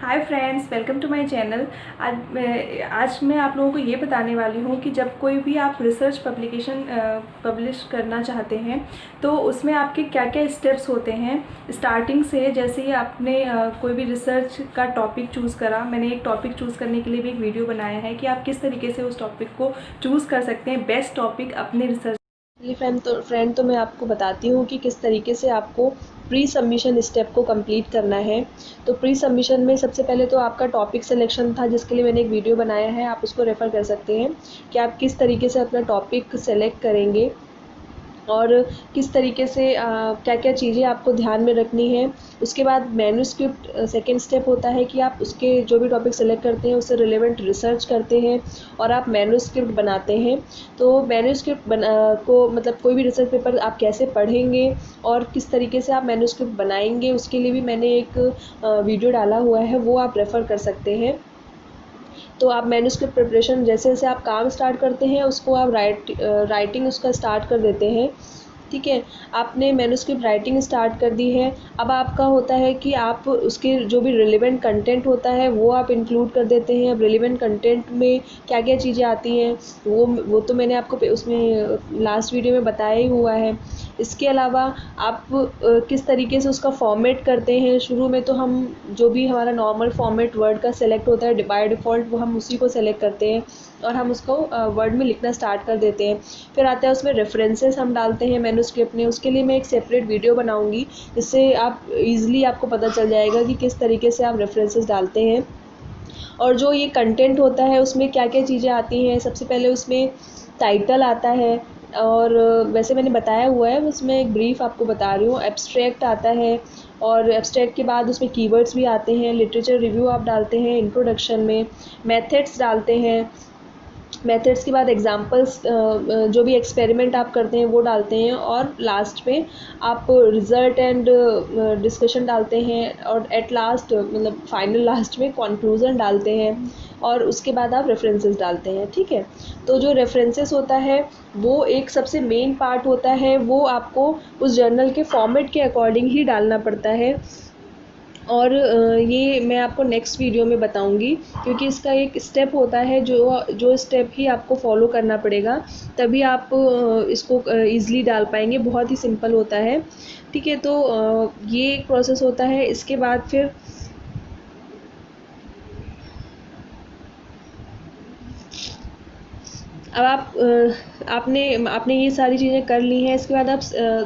Hi friends, welcome to my channel. आज मैं आप लोगों को ये बताने वाली हूँ कि जब कोई भी आप रिसर्च पब्लिकेशन पब्लिश करना चाहते हैं तो उसमें आपके क्या क्या स्टेप्स होते हैं स्टार्टिंग से। जैसे ही आपने कोई भी रिसर्च का टॉपिक चूज़ करा, मैंने एक टॉपिक चूज़ करने के लिए भी एक वीडियो बनाया है कि आप किस तरीके से उस टॉपिक को चूज़ कर सकते हैं, बेस्ट टॉपिक अपने रिसर्च। चलिए फ्रेंड तो मैं आपको बताती हूँ कि किस तरीके से आपको प्री सबमिशन स्टेप को कंप्लीट करना है। तो प्री सबमिशन में सबसे पहले तो आपका टॉपिक सिलेक्शन था, जिसके लिए मैंने एक वीडियो बनाया है, आप उसको रेफ़र कर सकते हैं कि आप किस तरीके से अपना टॉपिक सेलेक्ट करेंगे और किस तरीके से क्या क्या चीज़ें आपको ध्यान में रखनी है। उसके बाद मैन्युस्क्रिप्ट सेकंड स्टेप होता है कि आप उसके जो भी टॉपिक सेलेक्ट करते हैं उससे रिलेवेंट रिसर्च करते हैं और आप मैन्युस्क्रिप्ट बनाते हैं। तो मैन्युस्क्रिप्ट को मतलब कोई भी रिसर्च पेपर आप कैसे पढ़ेंगे और किस तरीके से आप मैन्युस्क्रिप्ट बनाएंगे, उसके लिए भी मैंने एक वीडियो डाला हुआ है, वो आप रेफ़र कर सकते हैं। तो आप मैन्युस्क्रिप्ट प्रिपरेशन जैसे जैसे आप काम स्टार्ट करते हैं उसको आप राइटिंग उसका स्टार्ट कर देते हैं। ठीक है, आपने मैन्युस्क्रिप्ट राइटिंग स्टार्ट कर दी है। अब आपका होता है कि आप उसके जो भी रिलेवेंट कंटेंट होता है वो आप इंक्लूड कर देते हैं। अब रिलेवेंट कंटेंट में क्या क्या चीज़ें आती हैं वो तो मैंने आपको उसमें लास्ट वीडियो में बताया ही हुआ है। इसके अलावा आप किस तरीके से उसका फॉर्मेट करते हैं। शुरू में तो हम जो भी हमारा नॉर्मल फॉर्मेट वर्ड का सेलेक्ट होता है बाय डिफ़ॉल्ट, वो हम उसी को सेलेक्ट करते हैं और हम उसको वर्ड में लिखना स्टार्ट कर देते हैं। फिर आता है उसमें रेफरेंसेस हम डालते हैं मैन्युस्क्रिप्ट में, उसके लिए मैं एक सेपरेट वीडियो बनाऊंगी जिससे आप ईज़िली आपको पता चल जाएगा कि किस तरीके से आप रेफरेंसेस डालते हैं। और जो ये कंटेंट होता है उसमें क्या क्या चीज़ें आती हैं, सबसे पहले उसमें टाइटल आता है और वैसे मैंने बताया हुआ है, उसमें एक ब्रीफ आपको बता रही हूँ। एब्स्ट्रैक्ट आता है और एब्स्ट्रैक्ट के बाद उसमें कीवर्ड्स भी आते हैं। लिटरेचर रिव्यू आप डालते हैं इंट्रोडक्शन में। मेथड्स डालते हैं। मेथड्स के बाद एग्जांपल्स, जो भी एक्सपेरिमेंट आप करते हैं वो डालते हैं और लास्ट में आप रिज़ल्ट एंड डिस्कशन डालते हैं और एट लास्ट मतलब फाइनल लास्ट में कंक्लूजन डालते हैं और उसके बाद आप रेफरेंसेस डालते हैं। ठीक है, तो जो रेफरेंसेस होता है वो एक सबसे मेन पार्ट होता है, वो आपको उस जर्नल के फॉर्मेट के अकॉर्डिंग ही डालना पड़ता है और ये मैं आपको नेक्स्ट वीडियो में बताऊंगी, क्योंकि इसका एक स्टेप होता है जो जो स्टेप ही आपको फॉलो करना पड़ेगा, तभी आप इसको ईज़िली डाल पाएंगे। बहुत ही सिंपल होता है। ठीक है, तो ये एक प्रोसेस होता है। इसके बाद फिर अब आपने आपने ये सारी चीज़ें कर ली हैं। इसके बाद आप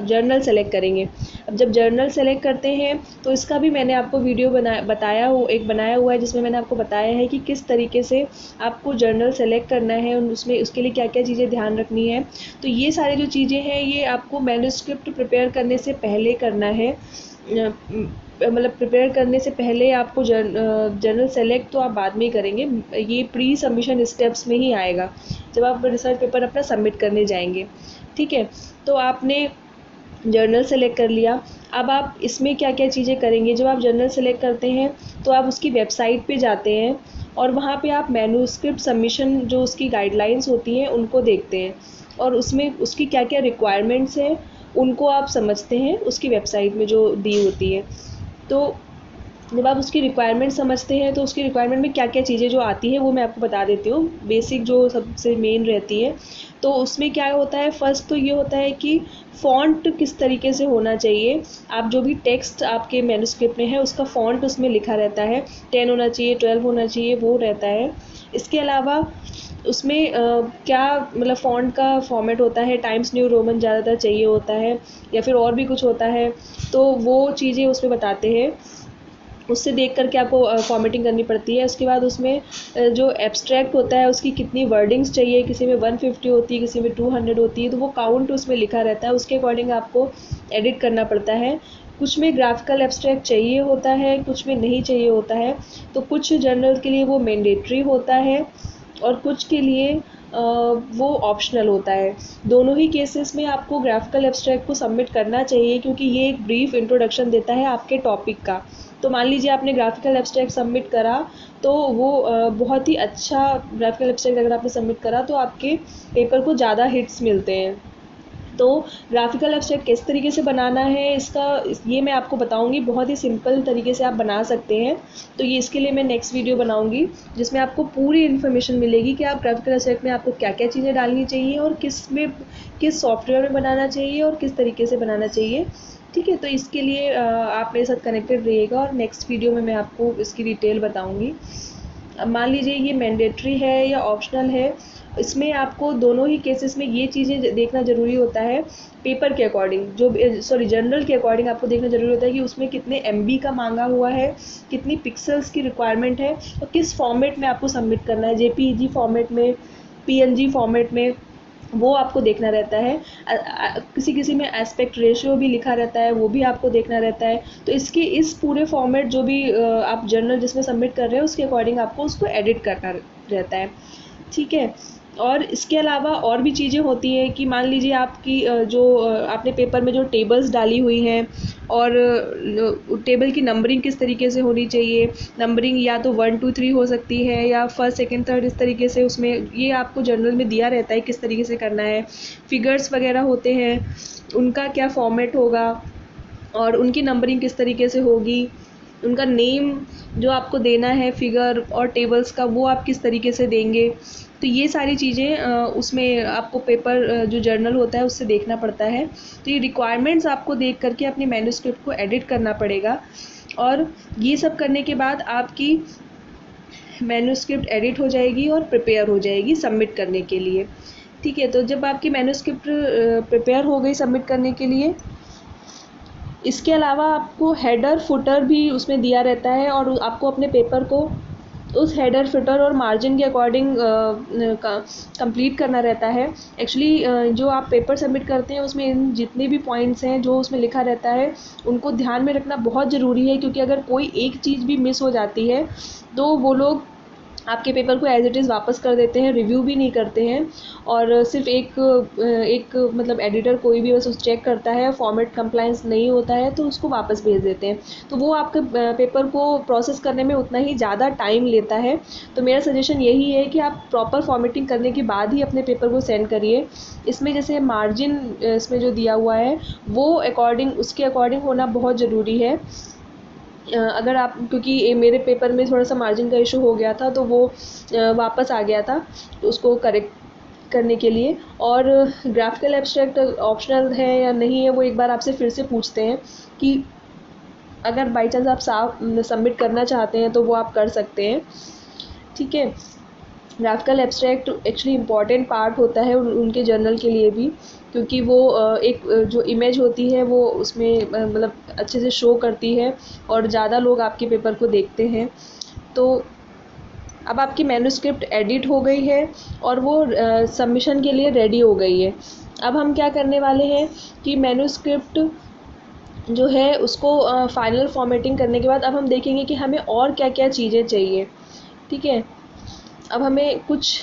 जर्नल सेलेक्ट करेंगे। अब जब जर्नल सेलेक्ट करते हैं तो इसका भी मैंने आपको वीडियो बनाया हुआ है, जिसमें मैंने आपको बताया है कि किस तरीके से आपको जर्नल सेलेक्ट करना है और उसमें उसके लिए क्या क्या चीज़ें ध्यान रखनी है। तो ये सारी जो चीज़ें हैं ये आपको मैन्युस्क्रिप्ट प्रिपेयर करने से पहले करना है। मतलब प्रिपेयर करने से पहले आपको जर्नल सेलेक्ट तो आप बाद में ही करेंगे, ये प्री सबमिशन स्टेप्स में ही आएगा जब आप रिसर्च पेपर अपना सबमिट करने जाएंगे। ठीक है, तो आपने जर्नल सेलेक्ट कर लिया। अब आप इसमें क्या क्या चीज़ें करेंगे, जब आप जर्नल सेलेक्ट करते हैं तो आप उसकी वेबसाइट पे जाते हैं और वहाँ पे आप मैन्युस्क्रिप्ट सबमिशन जो उसकी गाइडलाइंस होती हैं उनको देखते हैं और उसमें उसकी क्या क्या रिक्वायरमेंट्स हैं उनको आप समझते हैं उसकी वेबसाइट में जो दी होती है। तो जब आप उसकी रिक्वायरमेंट समझते हैं तो उसकी रिक्वायरमेंट में क्या क्या चीज़ें जो आती हैं वो मैं आपको बता देती हूँ, बेसिक जो सबसे मेन रहती है। तो उसमें क्या होता है, फर्स्ट तो ये होता है कि फ़ॉन्ट किस तरीके से होना चाहिए। आप जो भी टेक्स्ट आपके मैन्युस्क्रिप्ट में है उसका फ़ॉन्ट उसमें लिखा रहता है, 10 होना चाहिए, 12 होना चाहिए, वो रहता है। इसके अलावा उसमें क्या मतलब फ़ॉन्ट का फॉर्मेट होता है, टाइम्स न्यू रोमन ज़्यादातर चाहिए होता है या फिर और भी कुछ होता है, तो वो चीज़ें उसमें बताते हैं। उससे देख कर के आपको फॉर्मेटिंग करनी पड़ती है। उसके बाद उसमें जो एब्स्ट्रैक्ट होता है उसकी कितनी वर्डिंग्स चाहिए, किसी में 150 होती है, किसी में 200 होती है, तो वो काउंट उसमें लिखा रहता है, उसके अकॉर्डिंग आपको एडिट करना पड़ता है। कुछ में ग्राफिकल एब्स्ट्रैक्ट चाहिए होता है, कुछ में नहीं चाहिए होता है। तो कुछ जर्नल के लिए वो मैंडेटरी होता है और कुछ के लिए वो ऑप्शनल होता है। दोनों ही केसेस में आपको ग्राफिकल एब्स्ट्रैक्ट को सबमिट करना चाहिए, क्योंकि ये एक ब्रीफ इंट्रोडक्शन देता है आपके टॉपिक का। तो मान लीजिए आपने ग्राफिकल एब्स्ट्रैक्ट सबमिट करा तो वो बहुत ही अच्छा ग्राफिकल एब्स्ट्रैक्ट अगर आपने सबमिट करा तो आपके पेपर को ज़्यादा हिट्स मिलते हैं। तो ग्राफिकल एब्स्ट्रैक्ट किस तरीके से बनाना है ये मैं आपको बताऊंगी। बहुत ही सिंपल तरीके से आप बना सकते हैं। तो ये इसके लिए मैं नेक्स्ट वीडियो बनाऊंगी जिसमें आपको पूरी इन्फॉर्मेशन मिलेगी कि आप ग्राफिकल एब्स्ट्रैक्ट में आपको क्या क्या चीज़ें डालनी चाहिए और किस सॉफ्टवेयर में बनाना चाहिए और किस तरीके से बनाना चाहिए। ठीक है, तो इसके लिए आप मेरे साथ कनेक्टेड रहिएगा और नेक्स्ट वीडियो में मैं आपको इसकी डिटेल बताऊँगी। अब मान लीजिए ये मैंडेटरी है या ऑप्शनल है, इसमें आपको दोनों ही केसेस में ये चीज़ें देखना ज़रूरी होता है। पेपर के अकॉर्डिंग जर्नल के अकॉर्डिंग आपको देखना ज़रूरी होता है कि उसमें कितने MB का मांगा हुआ है, कितनी पिक्सल्स की रिक्वायरमेंट है और किस फॉर्मेट में आपको सबमिट करना है, JPEG फॉर्मेट में, PNG फॉर्मेट में, वो आपको देखना रहता है। किसी में एस्पेक्ट रेशियो भी लिखा रहता है, वो भी आपको देखना रहता है। तो इस पूरे फॉर्मेट जो भी आप जर्नल जिसमें सबमिट कर रहे हो उसके अकॉर्डिंग आपको उसको एडिट करना रहता है। ठीक है, और इसके अलावा और भी चीज़ें होती हैं कि मान लीजिए आपकी आपने पेपर में जो टेबल्स डाली हुई हैं और टेबल की नंबरिंग किस तरीके से होनी चाहिए, नंबरिंग या तो 1 2 3 हो सकती है या फर्स्ट सेकंड थर्ड, इस तरीके से उसमें ये आपको जर्नल में दिया रहता है किस तरीके से करना है। फिगर्स वगैरह होते हैं, उनका क्या फॉर्मेट होगा और उनकी नंबरिंग किस तरीके से होगी, उनका नेम जो आपको देना है फिगर और टेबल्स का वो आप किस तरीके से देंगे। तो ये सारी चीज़ें उसमें आपको पेपर जो जर्नल होता है उससे देखना पड़ता है। तो ये रिक्वायरमेंट्स आपको देख करके अपने मैन्युस्क्रिप्ट को एडिट करना पड़ेगा और ये सब करने के बाद आपकी मैन्युस्क्रिप्ट एडिट हो जाएगी और प्रिपेयर हो जाएगी सबमिट करने के लिए। ठीक है, तो जब आपकी मैन्युस्क्रिप्ट प्रिपेयर हो गई सबमिट करने के लिए, इसके अलावा आपको हेडर फुटर भी उसमें दिया रहता है और आपको अपने पेपर को उस हेडर फुटर और मार्जिन के अकॉर्डिंग कंप्लीट करना रहता है। एक्चुअली जो आप पेपर सबमिट करते हैं उसमें इन जितने भी पॉइंट्स हैं जो उसमें लिखा रहता है उनको ध्यान में रखना बहुत ज़रूरी है, क्योंकि अगर कोई एक चीज़ भी मिस हो जाती है तो वो लोग आपके पेपर को एज इट इज़ वापस कर देते हैं, रिव्यू भी नहीं करते हैं और सिर्फ एक मतलब एडिटर कोई भी बस उस चेक करता है, फॉर्मेट कंप्लायंस नहीं होता है तो उसको वापस भेज देते हैं। तो वो आपके पेपर को प्रोसेस करने में उतना ही ज़्यादा टाइम लेता है। तो मेरा सजेशन यही है कि आप प्रॉपर फॉर्मेटिंग करने के बाद ही अपने पेपर को सेंड करिए। इसमें जैसे मार्जिन इसमें जो दिया हुआ है वो उसके अकॉर्डिंग होना बहुत ज़रूरी है। अगर आप, क्योंकि मेरे पेपर में थोड़ा सा मार्जिन का इशू हो गया था तो वो वापस आ गया था, तो उसको करेक्ट करने के लिए। और ग्राफिकल एब्स्ट्रैक्ट ऑप्शनल है या नहीं है वो एक बार आपसे फिर से पूछते हैं कि अगर बाई चांस आप सबमिट करना चाहते हैं तो वो आप कर सकते हैं। ठीक है, graphical abstract actually important part होता है उनके जर्नल के लिए भी, क्योंकि वो एक जो इमेज होती है वो उसमें मतलब अच्छे से शो करती है और ज़्यादा लोग आपके पेपर को देखते हैं। तो अब आपकी मैन्युस्क्रिप्ट एडिट हो गई है और वो सबमिशन के लिए रेडी हो गई है। अब हम क्या करने वाले हैं कि मैन्युस्क्रिप्ट जो है उसको फाइनल फॉर्मेटिंग करने के बाद अब हम देखेंगे कि हमें और क्या क्या चीज़ें चाहिए। ठीक है, अब हमें कुछ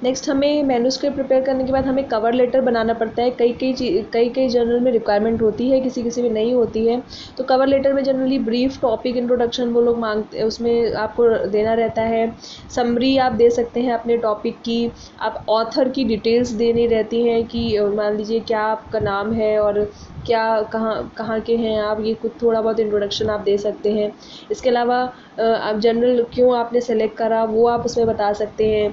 नेक्स्ट हमें मैन्युस्क्रिप्ट प्रिपेयर करने के बाद हमें कवर लेटर बनाना पड़ता है। कई जर्नल में रिक्वायरमेंट होती है, किसी में नहीं होती है। तो कवर लेटर में जनरली ब्रीफ टॉपिक इंट्रोडक्शन वो लोग मांगते हैं, उसमें आपको देना रहता है। समरी आप दे सकते हैं अपने टॉपिक की। आप ऑथर की डिटेल्स देनी रहती हैं कि मान लीजिए क्या आपका नाम है और क्या कहाँ के हैं आप, ये कुछ थोड़ा बहुत इंट्रोडक्शन आप दे सकते हैं। इसके अलावा आप जर्नल क्यों आपने सेलेक्ट करा वो आप उसमें बता सकते हैं।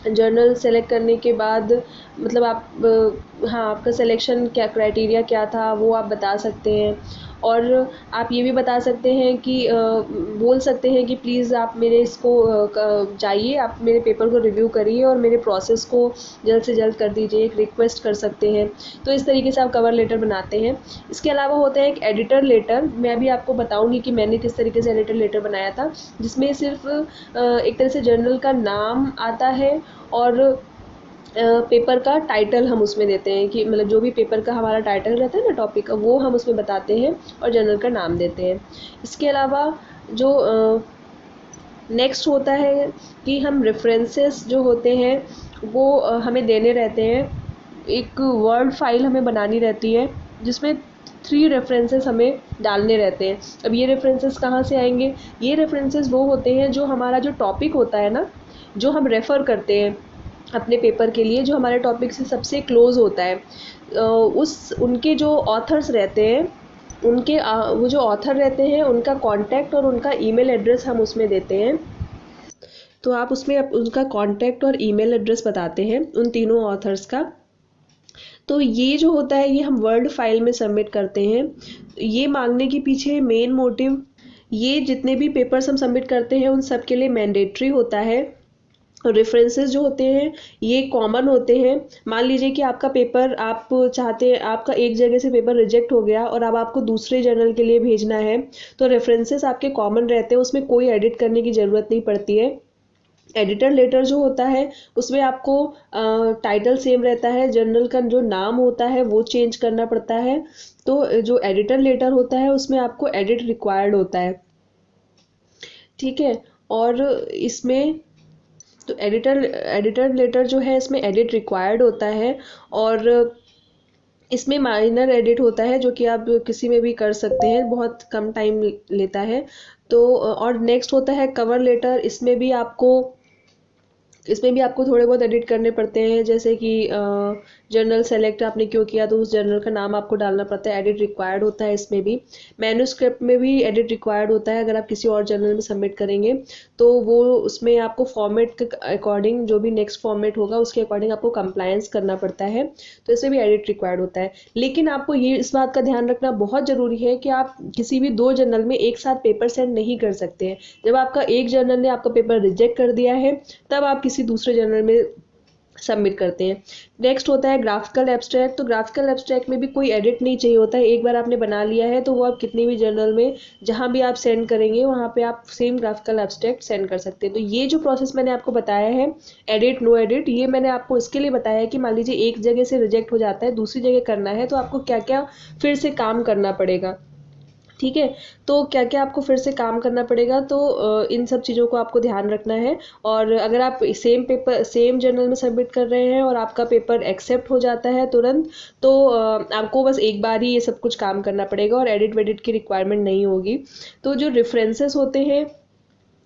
जर्नल सेलेक्ट करने के बाद मतलब आपका सिलेक्शन क्या क्राइटेरिया क्या था वो आप बता सकते हैं। और आप ये भी बता सकते हैं कि बोल सकते हैं कि प्लीज़ आप मेरे इसको जाइए, आप मेरे पेपर को रिव्यू करिए और मेरे प्रोसेस को जल्द से जल्द कर दीजिए, एक रिक्वेस्ट कर सकते हैं। तो इस तरीके से आप कवर लेटर बनाते हैं। इसके अलावा होता है एक एडिटर लेटर। मैं अभी आपको बताऊंगी कि मैंने किस तरीके से एडिटर लेटर बनाया था, जिसमें सिर्फ एक तरह से जर्नल का नाम आता है और पेपर का टाइटल हम उसमें देते हैं कि मतलब जो भी पेपर का हमारा टाइटल रहता है ना टॉपिक का, वो हम उसमें बताते हैं और जर्नल का नाम देते हैं। इसके अलावा जो नेक्स्ट होता है कि हम रेफरेंसेस जो होते हैं वो हमें देने रहते हैं। एक वर्ड फाइल हमें बनानी रहती है जिसमें 3 रेफरेंसेस हमें डालने रहते हैं। अब ये रेफरेंसेस कहाँ से आएंगे? ये रेफरेंसेस वो होते हैं जो हमारा जो टॉपिक होता है ना, जो हम रेफ़र करते हैं अपने पेपर के लिए जो हमारे टॉपिक से सबसे क्लोज होता है। उस उनके जो ऑथर्स रहते हैं, वो जो ऑथर रहते हैं उनका कांटेक्ट और उनका ईमेल एड्रेस हम उसमें देते हैं। तो आप उसमें उनका कांटेक्ट और ईमेल एड्रेस बताते हैं उन तीनों ऑथर्स का। तो ये जो होता है ये हम वर्ड फाइल में सबमिट करते हैं। ये मांगने के पीछे मेन मोटिव, ये जितने भी पेपर्स हम सबमिट करते हैं उन सब के लिए मैंडेटरी होता है। रेफरेंसेस जो होते हैं ये कॉमन होते हैं। मान लीजिए कि आपका पेपर, आप चाहते हैं, आपका एक जगह से पेपर रिजेक्ट हो गया और अब आपको दूसरे जर्नल के लिए भेजना है, तो रेफरेंसेस आपके कॉमन रहते हैं, उसमें कोई एडिट करने की ज़रूरत नहीं पड़ती है। एडिटर लेटर जो होता है उसमें आपको टाइटल सेम रहता है, जर्नल का जो नाम होता है वो चेंज करना पड़ता है। तो जो एडिटर लेटर होता है उसमें आपको एडिट रिक्वायर्ड होता है, ठीक है। और इसमें तो एडिटर एडिटर लेटर जो है इसमें एडिट रिक्वायर्ड होता है। और इसमें माइनर एडिट होता है जो कि आप किसी में भी कर सकते हैं, बहुत कम टाइम लेता है। तो और नेक्स्ट होता है कवर लेटर। इसमें भी आपको थोड़े बहुत एडिट करने पड़ते हैं, जैसे कि जर्नल सेलेक्ट आपने क्यों किया तो उस जर्नल का नाम आपको डालना पड़ता है, एडिट रिक्वायर्ड होता है इसमें भी। मैन्युस्क्रिप्ट में भी एडिट रिक्वायर्ड होता है, अगर आप किसी और जर्नल में सबमिट करेंगे तो वो उसमें आपको फॉर्मेट के अकॉर्डिंग, जो भी नेक्स्ट फॉर्मेट होगा उसके अकॉर्डिंग आपको कंप्लायंस करना पड़ता है। तो इसमें भी एडिट रिक्वायर्ड होता है। लेकिन आपको ये इस बात का ध्यान रखना बहुत ज़रूरी है कि आप किसी भी दो जर्नल में एक साथ पेपर सेंड नहीं कर सकते हैं। जब आपका एक जर्नल ने आपका पेपर रिजेक्ट कर दिया है तब आप किसी दूसरे जर्नल में सबमिट करते हैं। नेक्स्ट होता है ग्राफिकल एब्स्ट्रैक्ट। तो ग्राफिकल एब्स्ट्रैक्ट में भी कोई एडिट नहीं चाहिए होता है, एक बार आपने बना लिया है तो वो आप कितनी भी जर्नल में जहां भी आप सेंड करेंगे वहां पे आप सेम ग्राफिकल एब्स्ट्रैक्ट सेंड कर सकते हैं। तो ये जो प्रोसेस मैंने आपको बताया है, एडिट नो एडिट, ये मैंने आपको इसके लिए बताया है कि मान लीजिए एक जगह से रिजेक्ट हो जाता है, दूसरी जगह करना है, तो आपको क्या क्या फिर से काम करना पड़ेगा, ठीक है। तो क्या क्या आपको फिर से काम करना पड़ेगा, तो इन सब चीज़ों को आपको ध्यान रखना है। और अगर आप सेम पेपर सेम जर्नल में सबमिट कर रहे हैं और आपका पेपर एक्सेप्ट हो जाता है तुरंत, तो आपको बस एक बार ही ये सब कुछ काम करना पड़ेगा और एडिट वेडिट की रिक्वायरमेंट नहीं होगी। तो जो रेफरेंसेस होते हैं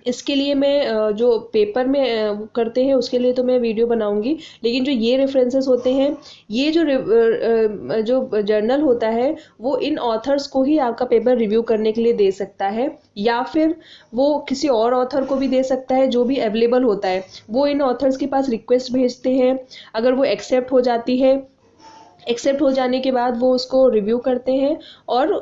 इसके लिए मैं जो पेपर में वो करते हैं उसके लिए तो मैं वीडियो बनाऊंगी। लेकिन जो ये रेफरेंसेस होते हैं, ये जो जर्नल होता है वो इन ऑथर्स को ही आपका पेपर रिव्यू करने के लिए दे सकता है, या फिर वो किसी और ऑथर को भी दे सकता है जो भी अवेलेबल होता है। वो इन ऑथर्स के पास रिक्वेस्ट भेजते हैं, अगर वो एक्सेप्ट हो जाती है, एक्सेप्ट हो जाने के बाद वो उसको रिव्यू करते हैं और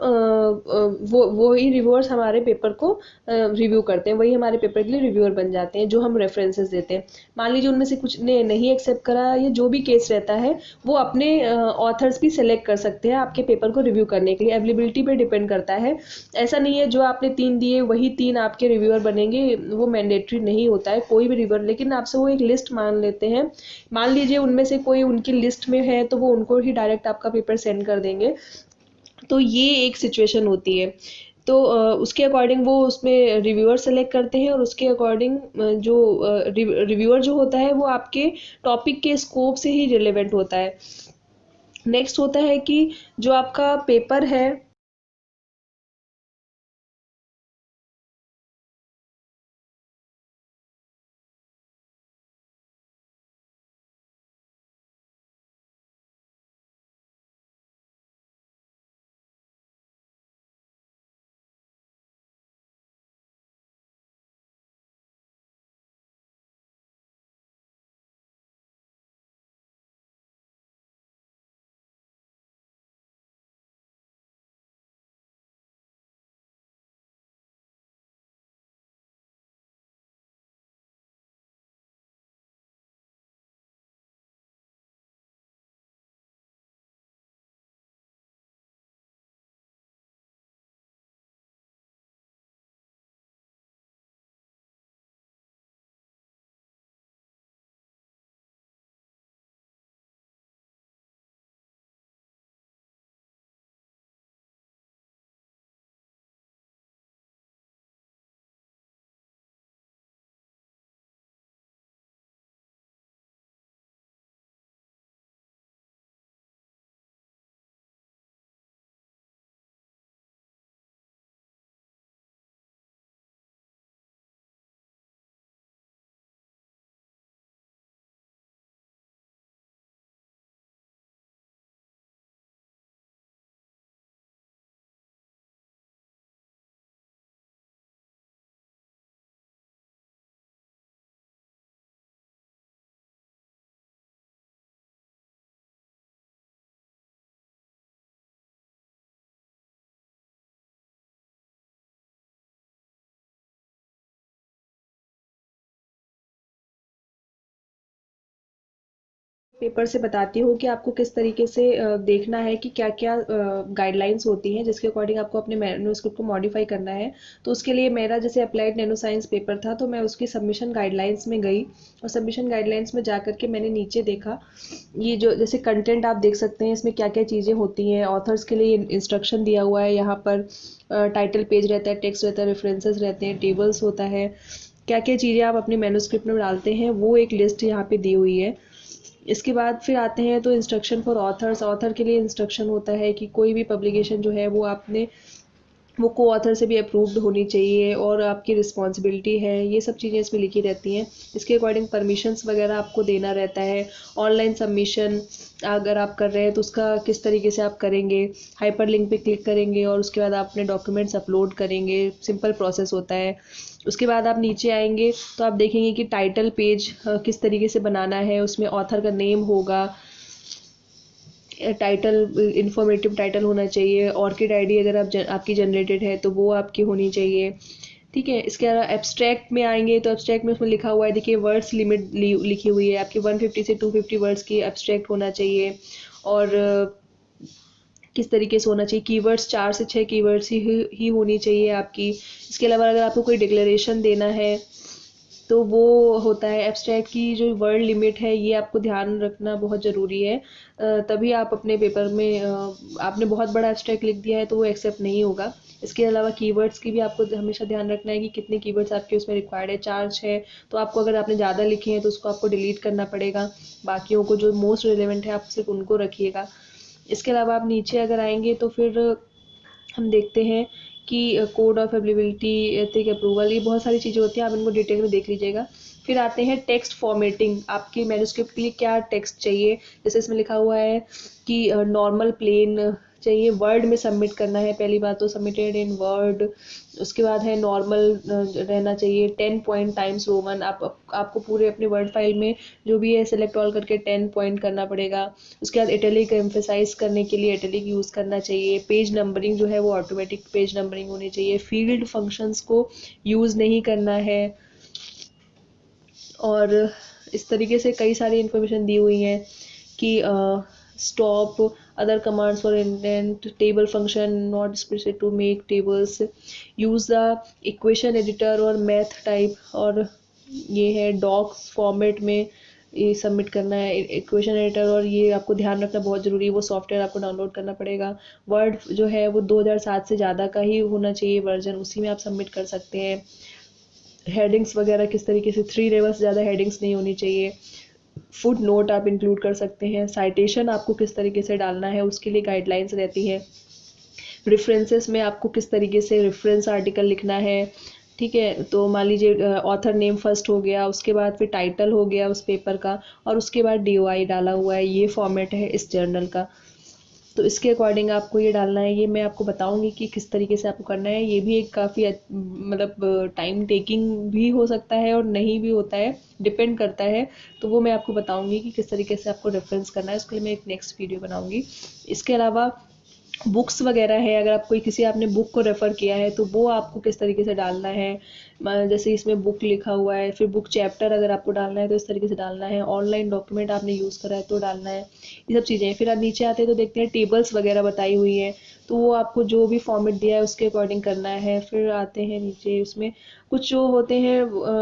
वो ही रिव्यूअर्स हमारे पेपर को रिव्यू करते हैं, वही हमारे पेपर के लिए रिव्यूअर बन जाते हैं जो हम रेफरेंसेस देते हैं। मान लीजिए उनमें से कुछ ने नहीं एक्सेप्ट करा, या जो भी केस रहता है वो अपने ऑथर्स भी सेलेक्ट कर सकते हैं आपके पेपर को रिव्यू करने के लिए, अवेलेबिलिटी पे डिपेंड करता है। ऐसा नहीं है जो आपने 3 दिए वही 3 आपके रिव्यूअर बनेंगे, वो मैंडेटरी नहीं होता है कोई भी रिव्यूअर, लेकिन आपसे वो एक लिस्ट मान लेते हैं। मान लीजिए उनमें से कोई उनकी लिस्ट में है तो वो उनको ही डायरेक्ट आपका पेपर सेंड कर देंगे। तो ये एक सिचुएशन होती है। तो उसके अकॉर्डिंग वो उसमें रिव्यूअर सेलेक्ट करते हैं, और उसके अकॉर्डिंग जो रिव्यूअर जो होता है वो आपके टॉपिक के स्कोप से ही रिलेवेंट होता है। नेक्स्ट होता है कि जो आपका पेपर है पेपर से बताती हूँ कि आपको किस तरीके से देखना है कि क्या क्या गाइडलाइंस होती हैं जिसके अकॉर्डिंग आपको अपने मैन्युस्क्रिप्ट को मॉडिफाई करना है। तो उसके लिए मेरा जैसे अप्लाइड नैनो साइंस पेपर था, तो मैं उसकी सबमिशन गाइडलाइंस में गई और सबमिशन गाइडलाइंस में जा करके मैंने नीचे देखा, ये जो जैसे कंटेंट आप देख सकते हैं इसमें क्या क्या चीज़ें होती हैं। ऑथर्स के लिए इंस्ट्रक्शन दिया हुआ है, यहाँ पर टाइटल पेज रहता है, टेक्स्ट रहता है, रेफरेंसेस रहते हैं, टेबल्स होता है, क्या क्या चीज़ें आप अपने मैन्युस्क्रिप्ट में डालते हैं वो एक लिस्ट यहाँ पे दी हुई है। इसके बाद फिर आते हैं तो इंस्ट्रक्शन फॉर ऑथर्स। ऑथर के लिए इंस्ट्रक्शन होता है कि कोई भी पब्लिकेशन जो है वो आपने वो को ऑथर से भी अप्रूव्ड होनी चाहिए और आपकी रिस्पॉन्सिबिलिटी है, ये सब चीज़ें इसमें लिखी रहती हैं। इसके अकॉर्डिंग परमिशंस वगैरह आपको देना रहता है। ऑनलाइन सबमिशन अगर आप कर रहे हैं तो उसका किस तरीके से आप करेंगे, हाइपर लिंक पे क्लिक करेंगे और उसके बाद आप अपने डॉक्यूमेंट्स अपलोड करेंगे, सिंपल प्रोसेस होता है। उसके बाद आप नीचे आएंगे तो आप देखेंगे कि टाइटल पेज किस तरीके से बनाना है, उसमें ऑथर का नेम होगा, टाइटल इंफॉर्मेटिव टाइटल होना चाहिए, ऑर्किड आईडी अगर आपकी जनरेटेड है तो वो आपकी होनी चाहिए। ठीक है, इसके अलावा एब्स्ट्रैक्ट में आएंगे तो एब्स्ट्रैक्ट में उसमें लिखा हुआ है, देखिए वर्ड्स लिमिट लिखी हुई है आपकी 150 से 250 वर्ड्स की एब्स्ट्रैक्ट होना चाहिए। और किस तरीके से होना चाहिए, कीवर्ड्स 4 से 6 कीवर्ड्स ही होनी चाहिए आपकी। इसके अलावा अगर आपको कोई डिक्लेरेशन देना है तो वो होता है एब्स्ट्रैक्ट की जो वर्ड लिमिट है, ये आपको ध्यान रखना बहुत ज़रूरी है। तभी आप अपने पेपर में आपने बहुत बड़ा एब्स्ट्रैक्ट लिख दिया है तो वो एक्सेप्ट नहीं होगा। इसके अलावा कीवर्ड्स की भी आपको हमेशा ध्यान रखना है कि कितने कीवर्ड्स आपके उसमें रिक्वायर्ड है, 4-6। तो आपको अगर आपने ज़्यादा लिखे हैं तो उसको आपको डिलीट करना पड़ेगा, बाकियों को जो मोस्ट रिलेवेंट है आप सिर्फ उनको रखिएगा। इसके अलावा आप नीचे अगर आएंगे तो फिर हम देखते हैं कि कोड ऑफ एप्लीबिलिटी, एथिक अप्रूवल, ये बहुत सारी चीज़ें होती हैं, आप इनको डिटेल में देख लीजिएगा। फिर आते हैं टेक्स्ट फॉर्मेटिंग, आपके मैन्युस्क्रिप्ट के लिए क्या टेक्स्ट चाहिए। जैसे इसमें लिखा हुआ है कि नॉर्मल प्लेन चाहिए, वर्ड में सबमिट करना है, पहली बात तो सबमिटेड इन वर्ड। उसके बाद है नॉर्मल रहना चाहिए, 10 पॉइंट टाइम्स रोमन। आपको पूरे अपने वर्ड फाइल में जो भी है सेलेक्ट ऑल करके 10 पॉइंट करना पड़ेगा। उसके बाद इटैलिक एम्फेसाइज करने के लिए इटैलिक यूज़ करना चाहिए। पेज नंबरिंग जो है वो ऑटोमेटिक पेज नंबरिंग होनी चाहिए। फील्ड फंक्शंस को यूज़ नहीं करना है। और इस तरीके से कई सारी इन्फॉर्मेशन दी हुई हैं कि stop other commands for indent, table function not specific to make tables, use the equation editor और मैथ टाइप। और ये है डॉक्स फॉर्मेट में ये सबमिट करना है इक्वेशन एडिटर, और ये आपको ध्यान रखना बहुत ज़रूरी है, वो सॉफ्टवेयर आपको डाउनलोड करना पड़ेगा। वर्ड जो है वो 2007 से ज़्यादा का ही होना चाहिए वर्जन, उसी में आप सबमिट कर सकते हैं। हेडिंग्स वगैरह किस तरीके से 3 लेवल से ज़्यादा हेडिंग्स नहीं होनी चाहिए। फुट नोट आप इंक्लूड कर सकते हैं। साइटेशन आपको किस तरीके से डालना है उसके लिए गाइडलाइंस रहती है। रेफरेंसेस में आपको किस तरीके से रेफरेंस आर्टिकल लिखना है। ठीक है, तो मान लीजिए ऑथर नेम फर्स्ट हो गया, उसके बाद फिर टाइटल हो गया उस पेपर का, और उसके बाद DOI डाला हुआ है, ये फॉर्मेट है इस जर्नल का। तो इसके अकॉर्डिंग आपको ये डालना है। ये मैं आपको बताऊंगी कि किस तरीके से आपको करना है। ये भी एक काफ़ी मतलब टाइम टेकिंग भी हो सकता है और नहीं भी होता है, डिपेंड करता है। तो वो मैं आपको बताऊंगी कि किस तरीके से आपको रेफरेंस करना है, उसके लिए मैं एक नेक्स्ट वीडियो बनाऊंगी। इसके अलावा बुक्स वगैरह है, अगर आप कोई किसी आपने बुक को रेफ़र किया है तो वो आपको किस तरीके से डालना है। जैसे इसमें बुक लिखा हुआ है, फिर बुक चैप्टर अगर आपको डालना है तो इस तरीके से डालना है। ऑनलाइन डॉक्यूमेंट आपने यूज़ करा है तो डालना है, ये सब चीज़ें। फिर आप नीचे आते हैं तो देखते हैं टेबल्स वगैरह बताई हुई हैं, तो वो आपको जो भी फॉर्मेट दिया है उसके अकॉर्डिंग करना है। फिर आते हैं नीचे, उसमें कुछ जो होते हैं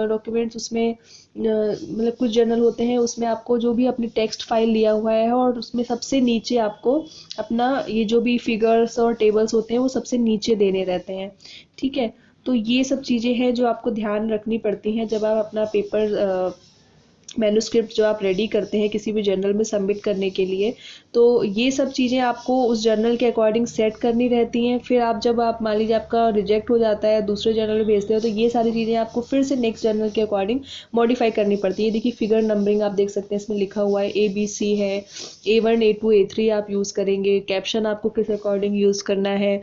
डॉक्यूमेंट्स, उसमें मतलब कुछ जर्नल होते हैं उसमें आपको जो भी अपनी टेक्स्ट फाइल लिया हुआ है और उसमें सबसे नीचे आपको अपना ये जो भी फिगर्स और टेबल्स होते हैं वो सबसे नीचे देने रहते हैं। ठीक है, तो ये सब चीज़ें हैं जो आपको ध्यान रखनी पड़ती हैं जब आप अपना पेपर मैन्युस्क्रिप्ट जो आप रेडी करते हैं किसी भी जर्नल में सबमिट करने के लिए। तो ये सब चीज़ें आपको उस जर्नल के अकॉर्डिंग सेट करनी रहती हैं। फिर आप जब आप मान लीजिए आपका रिजेक्ट हो जाता है, दूसरे जर्नल में भेजते हो, तो ये सारी चीज़ें आपको फिर से नेक्स्ट जर्नल के अकॉर्डिंग मॉडिफाई करनी पड़ती है। देखिए फिगर नंबरिंग आप देख सकते हैं, इसमें लिखा हुआ है ABC है, A1 A2 A3 आप यूज़ करेंगे। कैप्शन आपको किस अकॉर्डिंग यूज़ करना है,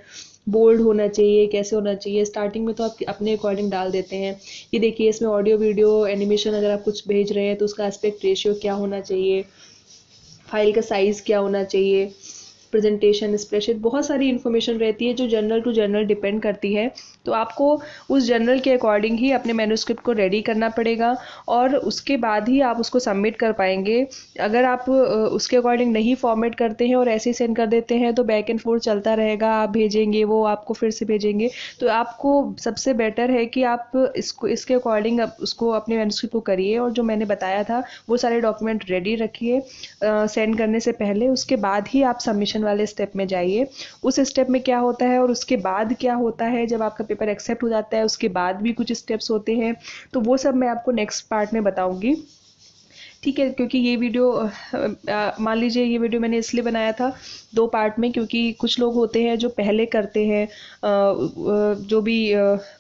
बोल्ड होना चाहिए, कैसे होना चाहिए। स्टार्टिंग में तो आप अपने अकॉर्डिंग डाल देते हैं। ये देखिए इसमें ऑडियो वीडियो एनिमेशन अगर आप कुछ भेज रहे हैं तो उसका एस्पेक्ट रेशियो क्या होना चाहिए, फाइल का साइज़ क्या होना चाहिए। प्रेजेंटेशन, स्प्रेडशीट, बहुत सारी इन्फॉर्मेशन रहती है जो जर्नल टू जर्नल डिपेंड करती है। तो आपको उस जर्नल के अकॉर्डिंग ही अपने मैन्युस्क्रिप्ट को रेडी करना पड़ेगा और उसके बाद ही आप उसको सबमिट कर पाएंगे। अगर आप उसके अकॉर्डिंग नहीं फॉर्मेट करते हैं और ऐसे ही सेंड कर देते हैं तो बैक एंड फोर्थ चलता रहेगा, आप भेजेंगे, वो आपको फिर से भेजेंगे। तो आपको सबसे बेटर है कि आप इसके अकॉर्डिंग उसको अपने मैन्युस्क्रिप्ट को करिए और जो मैंने बताया था वो सारे डॉक्यूमेंट रेडी रखिए सेंड करने से पहले। उसके बाद ही आप सबमिशन वाले स्टेप में जाइए। उस स्टेप में क्या होता है और उसके बाद क्या होता है, जब आपका पेपर एक्सेप्ट हो जाता है उसके बाद भी कुछ स्टेप्स होते हैं, तो वो सब मैं आपको नेक्स्ट पार्ट में बताऊंगी। ठीक है, क्योंकि ये वीडियो मान लीजिए ये वीडियो मैंने इसलिए बनाया था 2 पार्ट में, क्योंकि कुछ लोग होते हैं जो पहले करते हैं जो भी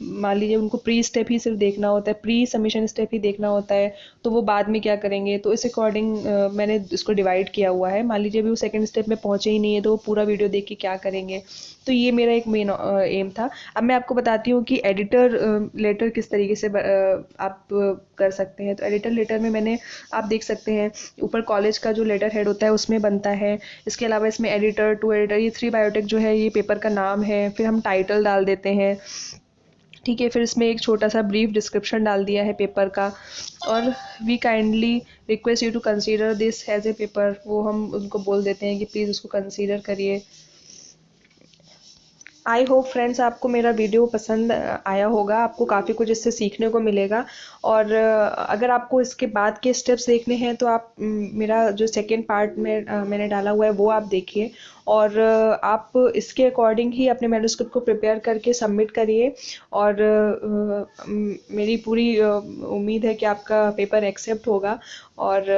मान लीजिए उनको प्री स्टेप ही सिर्फ देखना होता है, प्री सबमिशन स्टेप ही देखना होता है, तो वो बाद में क्या करेंगे। तो इस अकॉर्डिंग मैंने इसको डिवाइड किया हुआ है। मान लीजिए अभी वो सेकंड स्टेप में पहुंचे ही नहीं है तो वो पूरा वीडियो देख के क्या करेंगे। तो ये मेरा एक मेन एम था। अब मैं आपको बताती हूँ कि एडिटर लेटर किस तरीके से आप कर सकते हैं। तो एडिटर लेटर में मैंने आप देख सकते हैं ऊपर कॉलेज का जो लेटर हेड होता है उसमें बनता है। इसके अलावा इसमें एडिटर, टू एडिटर, ये 3 बायोटेक जो है ये पेपर का नाम है। फिर हम टाइटल डाल देते हैं, ठीक है। फिर इसमें एक छोटा सा ब्रीफ डिस्क्रिप्शन डाल दिया है पेपर का, और we kindly request you to consider this as a paper, वो हम उनको बोल देते हैं कि प्लीज़ उसको कंसीडर करिए। आई होप फ्रेंड्स आपको मेरा वीडियो पसंद आया होगा, आपको काफ़ी कुछ इससे सीखने को मिलेगा। और अगर आपको इसके बाद के स्टेप्स देखने हैं तो आप मेरा जो सेकेंड पार्ट में मैंने डाला हुआ है वो आप देखिए, और आप इसके अकॉर्डिंग ही अपने मैन्युस्क्रिप्ट को प्रिपेयर करके सबमिट करिए। और मेरी पूरी उम्मीद है कि आपका पेपर एक्सेप्ट होगा। और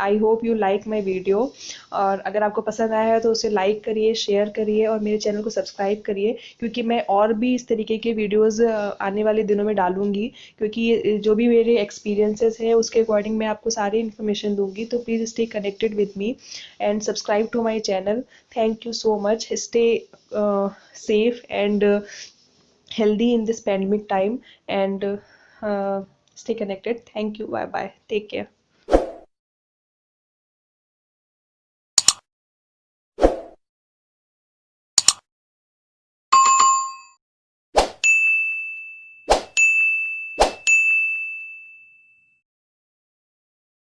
I hope you like my video, और अगर आपको पसंद आया है तो उसे लाइक करिए, शेयर करिए और मेरे चैनल को सब्सक्राइब करिए, क्योंकि मैं और भी इस तरीके के वीडियोस आने वाले दिनों में डालूंगी। क्योंकि ये जो भी मेरे एक्सपीरियंसेस हैं उसके अकॉर्डिंग मैं आपको सारी इन्फॉर्मेशन दूंगी। तो please stay connected with me and subscribe to my channel. Thank you so much. Stay safe and healthy in this pandemic time, and stay connected. Thank you. Bye bye. Take care.